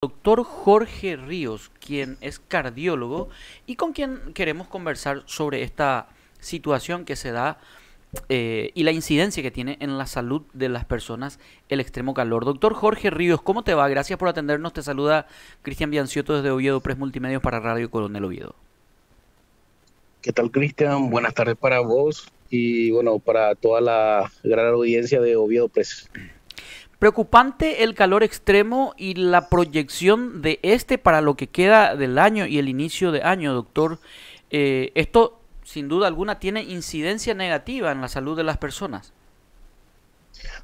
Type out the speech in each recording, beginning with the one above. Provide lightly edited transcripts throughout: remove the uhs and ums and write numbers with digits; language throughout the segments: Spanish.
Doctor Jorge Ríos, quien es cardiólogo y con quien queremos conversar sobre esta situación que se da y la incidencia que tiene en la salud de las personas el extremo calor. Doctor Jorge Ríos, ¿cómo te va? Gracias por atendernos. Te saluda Cristian Biancioto desde Oviedo Press Multimedios para Radio Coronel Oviedo. ¿Qué tal, Cristian? Buenas tardes para vos y bueno, para toda la gran audiencia de Oviedo Press. Preocupante el calor extremo y la proyección de este para lo que queda del año y el inicio de año, doctor. Esto, sin duda alguna, tiene incidencia negativa en la salud de las personas.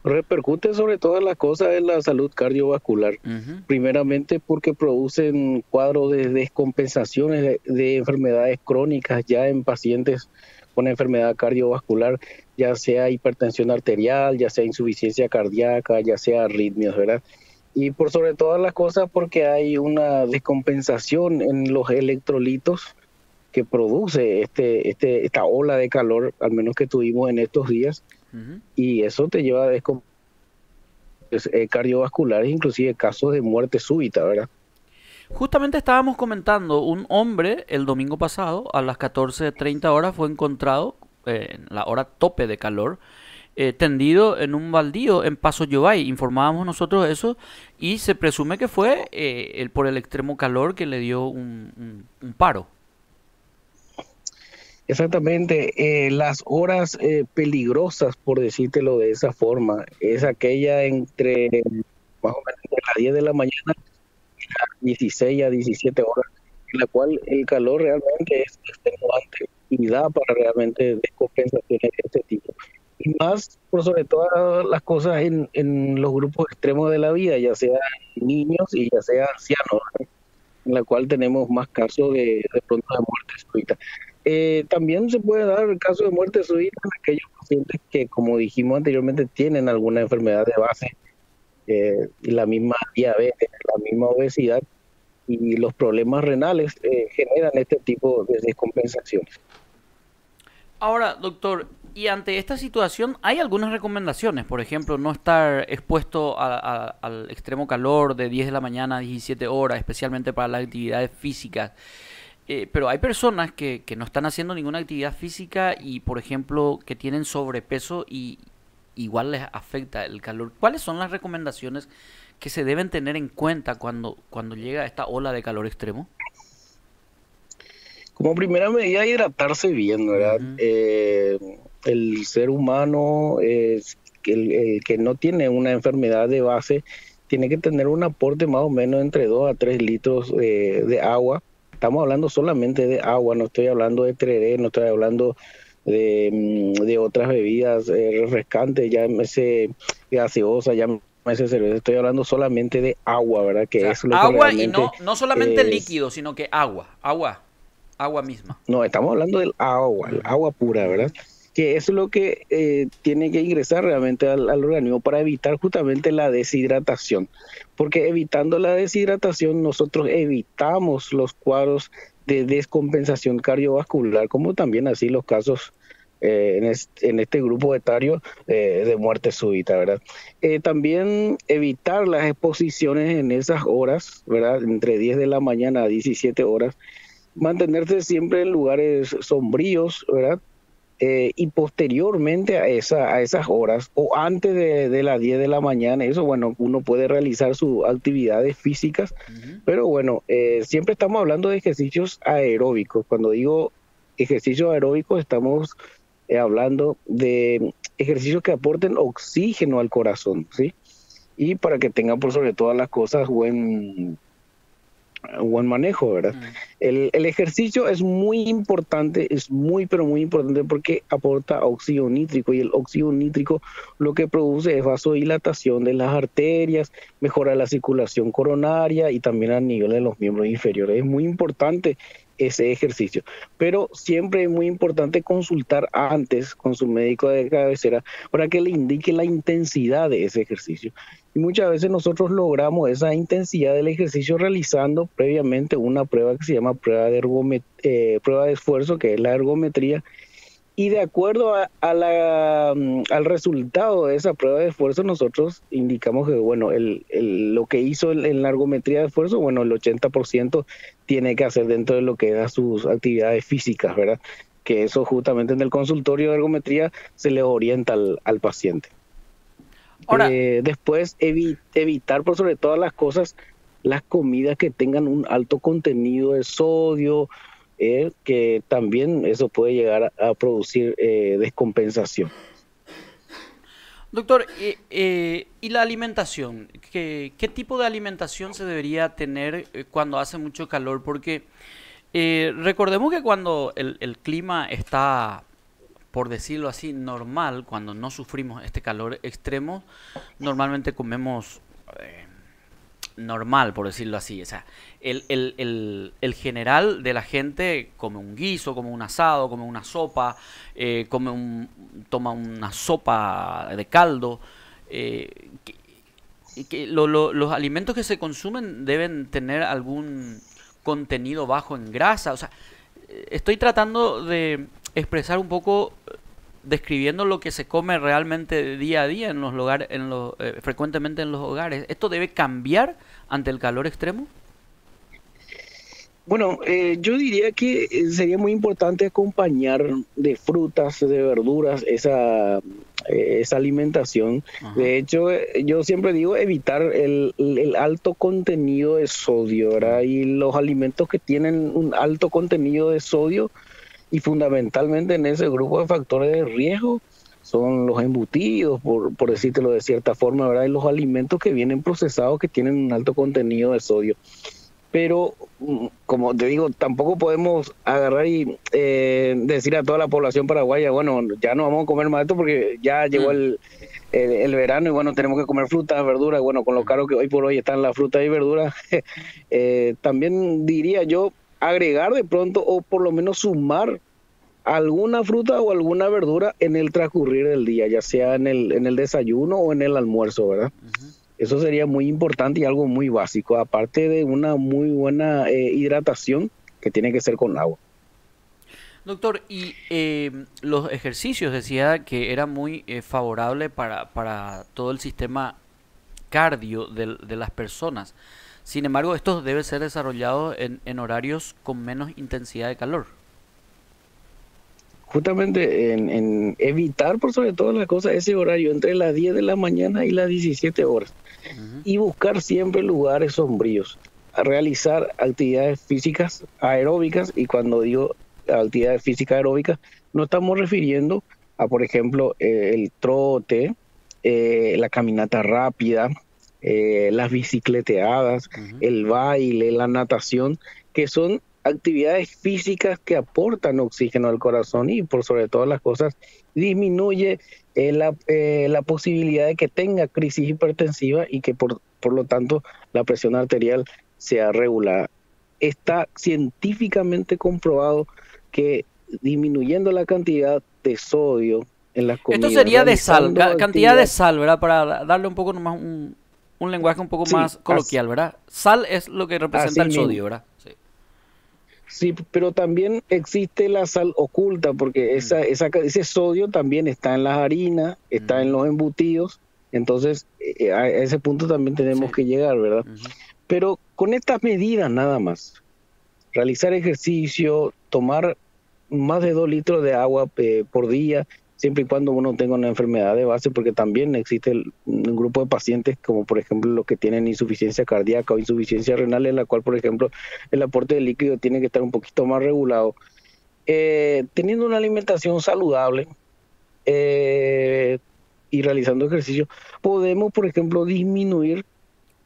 Repercute sobre todas las cosas en la salud cardiovascular. Ujú. Primeramente porque producen cuadros de descompensaciones de enfermedades crónicas ya en pacientes con enfermedad cardiovascular, ya sea hipertensión arterial, ya sea insuficiencia cardíaca, ya sea arritmias, ¿verdad? Y por sobre todas las cosas porque hay una descompensación en los electrolitos que produce esta ola de calor, al menos que tuvimos en estos días, Ujú. y eso te lleva a cardiovasculares, inclusive casos de muerte súbita, ¿verdad? Justamente estábamos comentando, un hombre el domingo pasado a las 14:30 horas fue encontrado en la hora tope de calor, tendido en un baldío en Paso Yobay. Informábamos nosotros eso y se presume que fue por el extremo calor que le dio un paro. Exactamente, las horas peligrosas, por decírtelo de esa forma, es aquella entre más o menos entre las 10 de la mañana y las 16 a 17 horas, en la cual el calor realmente es extenuante y da para realmente descompensaciones de este tipo. Y más, por sobre todas las cosas, en los grupos extremos de la vida, ya sea niños y ya sea ancianos, ¿no? En la cual tenemos más casos de pronto de muerte súbita. También se puede dar el caso de muerte súbita en aquellos pacientes que, como dijimos anteriormente, tienen alguna enfermedad de base, la misma diabetes, la misma obesidad y los problemas renales generan este tipo de descompensaciones. Ahora, doctor, y ante esta situación hay algunas recomendaciones, por ejemplo, no estar expuesto al extremo calor de 10 de la mañana a 17 horas, especialmente para las actividades físicas. Pero hay personas que no están haciendo ninguna actividad física y, por ejemplo, que tienen sobrepeso y igual les afecta el calor. ¿Cuáles son las recomendaciones que se deben tener en cuenta cuando llega esta ola de calor extremo? Como primera medida, hidratarse bien, ¿verdad? Ujú. El ser humano, el que no tiene una enfermedad de base, tiene que tener un aporte más o menos entre 2 a 3 litros de agua. Estamos hablando solamente de agua, no estoy hablando de tereré, no estoy hablando de otras bebidas refrescantes, llámese gaseosa, llámese cerveza. Estoy hablando solamente de agua, ¿verdad? O Que sea, es lo que agua y realmente no solamente es. líquido, sino que agua misma. No, estamos hablando del agua, el Ujú, agua pura, ujú. ¿verdad? Que es lo que tiene que ingresar realmente al organismo para evitar justamente la deshidratación. Porque evitando la deshidratación, nosotros evitamos los cuadros de descompensación cardiovascular, como también así los casos en este grupo etario de muerte súbita, ¿verdad? También evitar las exposiciones en esas horas, ¿verdad? Entre 10 de la mañana a 17 horas, mantenerse siempre en lugares sombríos, ¿verdad? Y posteriormente a esas horas o antes de las 10 de la mañana, eso, bueno, uno puede realizar sus actividades físicas, Ujú. pero bueno, siempre estamos hablando de ejercicios aeróbicos. Cuando digo ejercicios aeróbicos, estamos hablando de ejercicios que aporten oxígeno al corazón, ¿sí? Y para que tengan por sobre todas las cosas buen manejo, ¿verdad? Mm. El ejercicio es muy importante, es muy, pero muy importante porque aporta óxido nítrico y el óxido nítrico lo que produce es vasodilatación de las arterias, mejora la circulación coronaria y también a nivel de los miembros inferiores. Es muy importante ese ejercicio, pero siempre es muy importante consultar antes con su médico de cabecera para que le indique la intensidad de ese ejercicio. Y muchas veces nosotros logramos esa intensidad del ejercicio realizando previamente una prueba que se llama prueba de esfuerzo, que es la ergometría, Y de acuerdo al resultado de esa prueba de esfuerzo, nosotros indicamos que, bueno, lo que hizo en la ergometría de esfuerzo, bueno, el 80% tiene que hacer dentro de lo que da sus actividades físicas, ¿verdad? Que eso justamente en el consultorio de ergometría se le orienta al paciente. Ahora, Después, evitar por sobre todas las cosas las comidas que tengan un alto contenido de sodio, que también eso puede llegar a producir descompensación. doctor, ¿y la alimentación? ¿Qué tipo de alimentación se debería tener cuando hace mucho calor? Porque recordemos que cuando el clima está, por decirlo así, normal, cuando no sufrimos este calor extremo, normalmente comemos normal, por decirlo así. O sea, el general de la gente come un guiso, come un asado, come una sopa, toma una sopa de caldo. Los alimentos que se consumen deben tener algún contenido bajo en grasa. O sea, estoy tratando de expresar un poco describiendo lo que se come realmente día a día en los lugares, frecuentemente en los hogares. ¿Esto debe cambiar ante el calor extremo? Bueno, yo diría que sería muy importante acompañar de frutas, de verduras, esa alimentación. Ajá. De hecho, yo siempre digo evitar el alto contenido de sodio, ¿verdad? Mm. Y los alimentos que tienen un alto contenido de sodio, y fundamentalmente en ese grupo de factores de riesgo, son los embutidos, por Ujú. decírtelo de cierta forma, ¿verdad? Y los alimentos que vienen procesados que tienen un alto contenido de sodio. Pero, como te digo, tampoco podemos agarrar y decir a toda la población paraguaya, bueno, ya no vamos a comer más esto porque ya llegó Mm, el verano y bueno, tenemos que comer frutas, verduras, bueno, con lo mm. caro que hoy por hoy están las frutas y verduras, también diría yo agregar de pronto o por lo menos sumar alguna fruta o alguna verdura en el transcurrir del día, ya sea en el desayuno o en el almuerzo, ¿verdad? Ujú. Eso sería muy importante y algo muy básico, aparte de una muy buena hidratación que tiene que ser con agua. Doctor, y los ejercicios decía que era muy favorable para todo el sistema cardio de las personas. Sin embargo, estos deben ser desarrollados en horarios con menos intensidad de calor. Justamente en evitar por sobre todas las cosas ese horario entre las 10 de la mañana y las 17 horas Ujú. y buscar siempre lugares sombríos, a realizar actividades físicas aeróbicas, y cuando digo actividades físicas aeróbicas no estamos refiriendo a, por ejemplo, el trote, la caminata rápida, las bicicleteadas, Ujú. el baile, la natación, que son actividades físicas que aportan oxígeno al corazón y por sobre todas las cosas disminuye la posibilidad de que tenga crisis hipertensiva y que por lo tanto la presión arterial sea regulada. Está científicamente comprobado que disminuyendo la cantidad de sodio en las Esto comidas, sería de sal, realizando cantidad de actividad sal, ¿verdad? Para darle un poco nomás un lenguaje un poco sí, más coloquial, ¿verdad? Sal es lo que representa así el mismo. sodio, ¿verdad? Sí. Sí, pero también existe la sal oculta, porque Mm, ese sodio también está en las harinas, está en ujú. los embutidos, entonces a ese punto también tenemos Sí. que llegar, ¿verdad? Ujú. Pero con estas medidas nada más, realizar ejercicio, tomar más de 2 litros de agua por día, siempre y cuando uno tenga una enfermedad de base, porque también existe un grupo de pacientes, como por ejemplo los que tienen insuficiencia cardíaca o insuficiencia renal, en la cual, por ejemplo, el aporte de líquido tiene que estar un poquito más regulado. Teniendo una alimentación saludable eh, y realizando ejercicio, podemos, por ejemplo, disminuir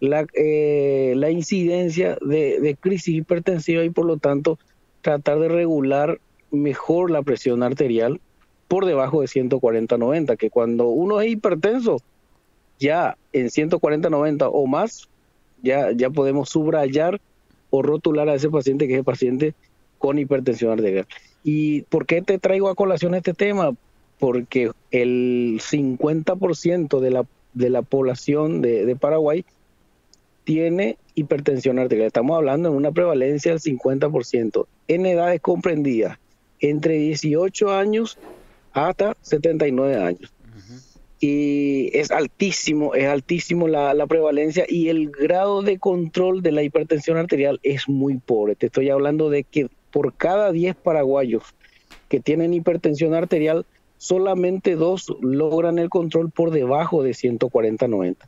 la incidencia de crisis hipertensiva y por lo tanto tratar de regular mejor la presión arterial por debajo de 140/90, que cuando uno es hipertenso, ya en 140/90 o más, ya podemos subrayar o rotular a ese paciente que es el paciente con hipertensión arterial. ¿Y por qué te traigo a colación este tema? Porque el 50% de la población de Paraguay tiene hipertensión arterial. Estamos hablando de una prevalencia del 50% en edades comprendidas entre 18 años hasta 79 años. Ujú. Y es altísimo la prevalencia y el grado de control de la hipertensión arterial es muy pobre. Te estoy hablando de que por cada 10 paraguayos que tienen hipertensión arterial, solamente 2 logran el control por debajo de 140/90.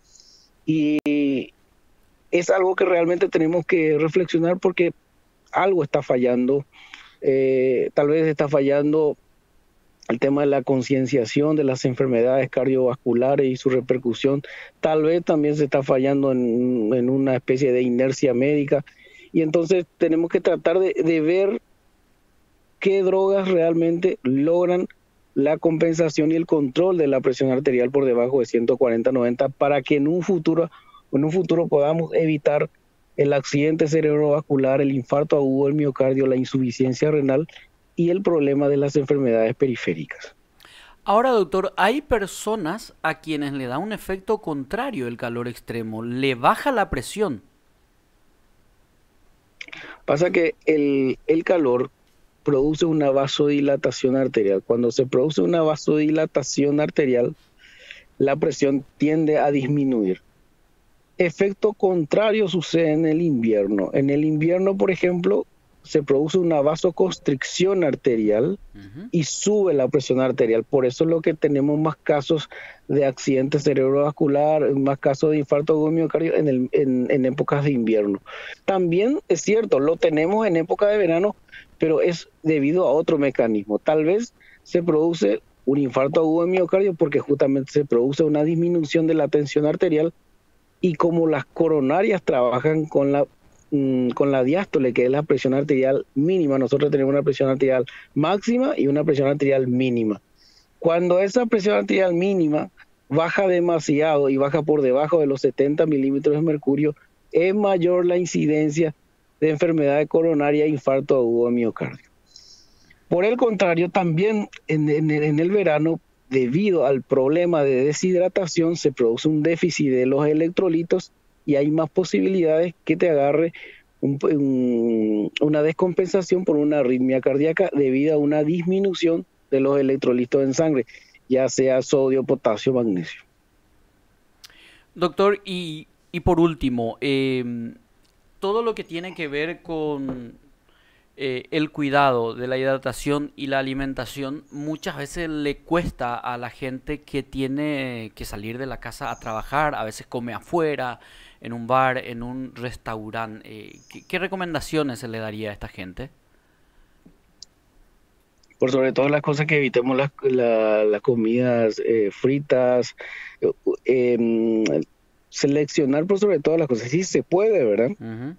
Y es algo que realmente tenemos que reflexionar porque algo está fallando. Tal vez está fallando el tema de la concienciación de las enfermedades cardiovasculares y su repercusión. Tal vez también se está fallando en una especie de inercia médica. Y entonces tenemos que tratar de ver qué drogas realmente logran la compensación y el control de la presión arterial por debajo de 140/90 para que en un futuro podamos evitar el accidente cerebrovascular, el infarto agudo del miocardio, la insuficiencia renal y el problema de las enfermedades periféricas. Ahora, doctor, hay personas a quienes le da un efecto contrario el calor extremo, le baja la presión. Pasa que el calor produce una vasodilatación arterial. Cuando se produce una vasodilatación arterial, la presión tiende a disminuir. Efecto contrario sucede en el invierno. En el invierno, por ejemplo, se produce una vasoconstricción arterial Ujú. y sube la presión arterial. Por eso es lo que tenemos más casos de accidente cerebrovascular, más casos de infarto agudo miocardio en épocas de invierno. También es cierto, lo tenemos en época de verano, pero es debido a otro mecanismo. Tal vez se produce un infarto agudo de miocardio porque justamente se produce una disminución de la tensión arterial y como las coronarias trabajan con la diástole, que es la presión arterial mínima, nosotros tenemos una presión arterial máxima y una presión arterial mínima. Cuando esa presión arterial mínima baja demasiado y baja por debajo de los 70 milímetros de mercurio, es mayor la incidencia de enfermedad coronaria e infarto agudo de miocardio. Por el contrario, también en el verano, debido al problema de deshidratación, se produce un déficit de los electrolitos y hay más posibilidades que te agarre una descompensación por una arritmia cardíaca debido a una disminución de los electrolitos en sangre, ya sea sodio, potasio, magnesio. Doctor, y por último, todo lo que tiene que ver con el cuidado de la hidratación y la alimentación muchas veces le cuesta a la gente que tiene que salir de la casa a trabajar, a veces come afuera, en un bar, en un restaurante. ¿Qué recomendaciones se le daría a esta gente? Por sobre todas las cosas que evitemos las comidas fritas, eh, seleccionar por sobre todas las cosas, sí se puede, ¿verdad? Ujú.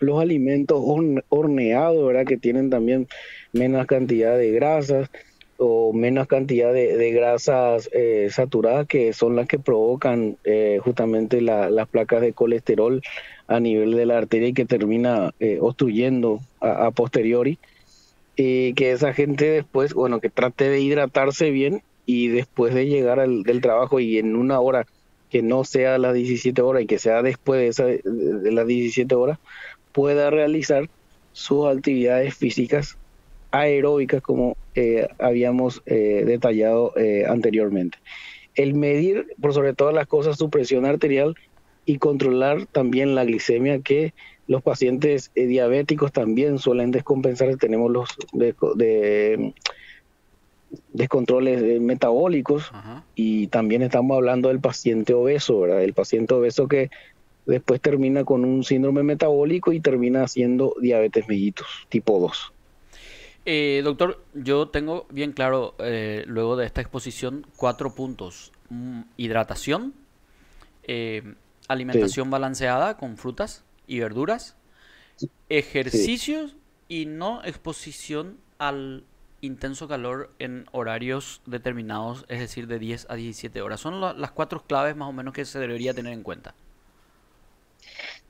Los alimentos horneados, ¿verdad? Que tienen también menos cantidad de grasas o menos cantidad de grasas saturadas, que son las que provocan justamente las placas de colesterol a nivel de la arteria y que termina obstruyendo a posteriori. Y que esa gente después, bueno, que trate de hidratarse bien y después de llegar del trabajo y en una hora que no sea a las 17 horas y que sea después de las 17 horas, pueda realizar sus actividades físicas aeróbicas como habíamos detallado anteriormente. El medir, por sobre todas las cosas, su presión arterial y controlar también la glicemia, que los pacientes diabéticos también suelen descompensar. Tenemos los descontroles metabólicos Ajá. y también estamos hablando del paciente obeso, ¿verdad? El paciente obeso que después termina con un síndrome metabólico y termina haciendo diabetes mellitus tipo 2. Doctor, yo tengo bien claro, luego de esta exposición, 4 puntos. Hidratación, eh, Sí, alimentación balanceada con frutas y verduras, sí. ejercicios y no exposición al intenso calor en horarios determinados, es decir, de 10 a 17 horas. Son las 4 claves más o menos que se debería tener en cuenta.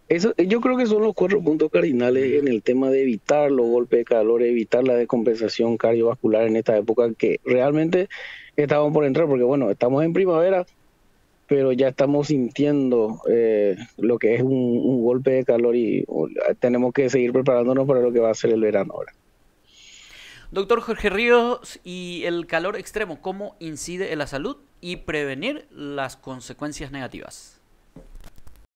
Eso, yo creo que son los 4 puntos cardinales Ujú. en el tema de evitar los golpes de calor, evitar la descompensación cardiovascular en esta época que realmente estamos por entrar, porque bueno, estamos en primavera, pero ya estamos sintiendo lo que es un golpe de calor y tenemos que seguir preparándonos para lo que va a ser el verano ahora. Doctor Jorge Ríos, ¿y el calor extremo cómo incide en la salud y prevenir las consecuencias negativas?